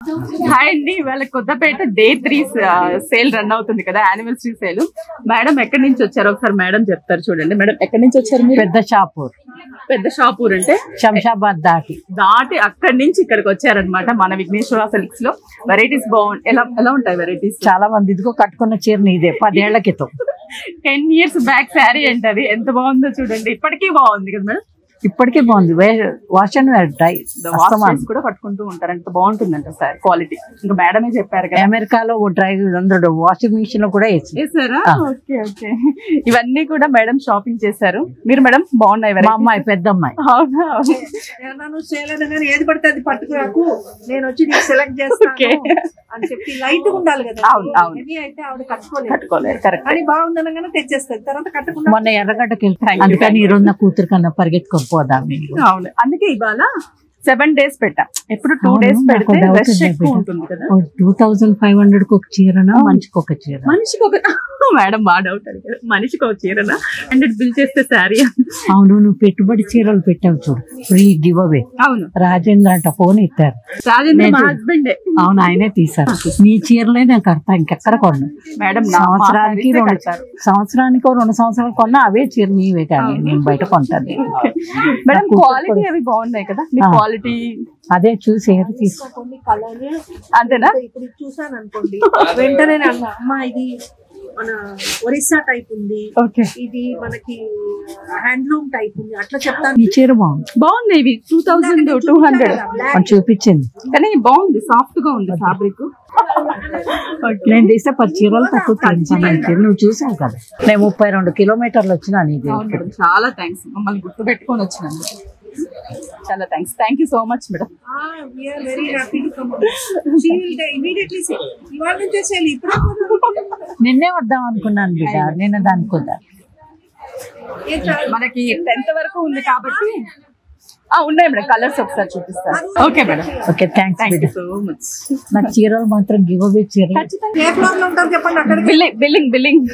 Hi అండి, ఇవాళ Kothapeta day 3 sale run అవుతుంది కదా, యానివర్సరీ సేల్. మేడం ఎక్కడి నుంచి వచ్చారు ఒకసారి మేడం చెప్తారు. చూడండి మేడం, ఎక్కడి నుంచి వచ్చారు మీరు? పెద్ద షాపూర్. పెద్ద షాపూర్ అంటే శంషాబాద్ దాటి అక్కడి నుంచి ఇక్కడికి వచ్చారనమాట. మన విఘ్నేశ్వర సిల్క్స్ లో వెరైటీస్ బాగుంటాయి. ఎలా ఉంటాయి వెరైటీస్? చాలా మంది ఇదిగో కట్టుకున్న చీర నీదే 10 ఏళ్ల క్రితం 10 years బ్యాక్ శారీ అంటే అది ఎంత బాగుందో చూడండి. ఇప్పటికీ బాగుంది కదా మేడం? ఇప్పటికే బాగుంది. వాష్ అండ్ వేర్ డై కూడా పట్టుకుంటూ ఉంటారు. అంత బాగుంటుందంట సార్ క్వాలిటీ. ఇంకా మేడమే చెప్పారు కదా, అమెరికాలో డ్రై అందరూ వాషింగ్ మిషన్ లో కూడా వేసారా? Okay okay. ఇవన్నీ కూడా మేడం షాపింగ్ చేశారు. మీరు మేడం బాగున్నాయి. మా అమ్మాయి పెద్ద అమ్మాయి ఏది పడితే అది పట్టుకురాకు, నేను వచ్చి నీకు సెలెక్ట్ చేస్తాను అని చెప్పి లైట్ ఉండాలి కదా. అవును అయితే ఆవిడ కట్టుకోలేదు. కరెక్ట్. అని బాగుందనగానే తెచ్చేస్తారు. తర్వాత కట్టుకుంటా. మొన్న ఎర్రగడ్డకి వెళ్తాను, అందుకని ఈ రోజు నా కూతురు కన్నా పరిగెత్తుకోపోదాం. అవును, అందుకే ఇవాళ 7 days పెట్టాం. ఎప్పుడు 2 days పెడితే రష్ ఎక్కువ ఉంటుంది కదా. 2500 ఒక చీరనా, మనిషికి ఒక చీర? మనిషికి ఒక మేడం బాగా డౌట్ అడిగారు. మనిషికి ఒక చీరనా 100 బిల్ చేస్తే శారీ? అవును, నువ్వు పెట్టుబడి చీరలు పెట్టావు చూడు, ఫ్రీ గివ్ అవే. అవును, రాజేంద్ర అంట ఫోన్ ఇస్తారు. రాజేంద్ర మా హస్బెండే. అవును, ఆయనే తీసారు. నీ చీరలే నేను కడతా, ఇంకెక్కడ కొన్నా. మేడం సంవత్సరానికి 2 సంవత్సరాలు కొన్నా అవే చీర నీవే, కానీ నేను బయట కొంటాను. మేడం క్వాలిటీ అవి బాగున్నాయి కదా, క్వాలిటీ అదే చూసి కొన్ని కలర్ అంతేనా? ఇప్పుడు చూసాను అనుకోండి, వెంటనే అన్నా అమ్మా ఇది మన ఒరిస్సా టైప్ ఉంది, ఇది మనకి హ్యాండ్లూమ్ టైప్ ఉంది, అట్లా చెప్తాను. ఈ చీర బాగుంది. ఇవి 2200 చూపించింది, కానీ బాగుంది, సాఫ్ట్ గా ఉంది ఫ్యాబ్రిక్. నేను తీస్తే 10 చీరలు తక్కువ. నువ్వు చూసావు కదా, నేను 32 కిలోమీటర్లు వచ్చినా. నీది చాలా థ్యాంక్స్, మమ్మల్ని గుర్తు పెట్టుకొని వచ్చినందుకు చాలా thanks. Thank you so much madam. Very happy to come. She will immediately say ఇవాళ నుంచే సేల్. ఇప్పుడు నిన్నే వద్దాం అనుకున్నాను బిడ్డ, నిన్న దానికి వద్దా. మనకి 10th వరకు ఉంది కాబట్టి ఉన్నాయి మేడం. కలర్స్ ఒకసారి చూపిస్తాను. Okay madam. Okay, thanks so much. నాకు చీరలు మాత్రం గివ్ అవే చీర. ఏ ఫ్లోర్ లో ఉంటారు చెప్పండి, అక్కడ బిల్లింగ్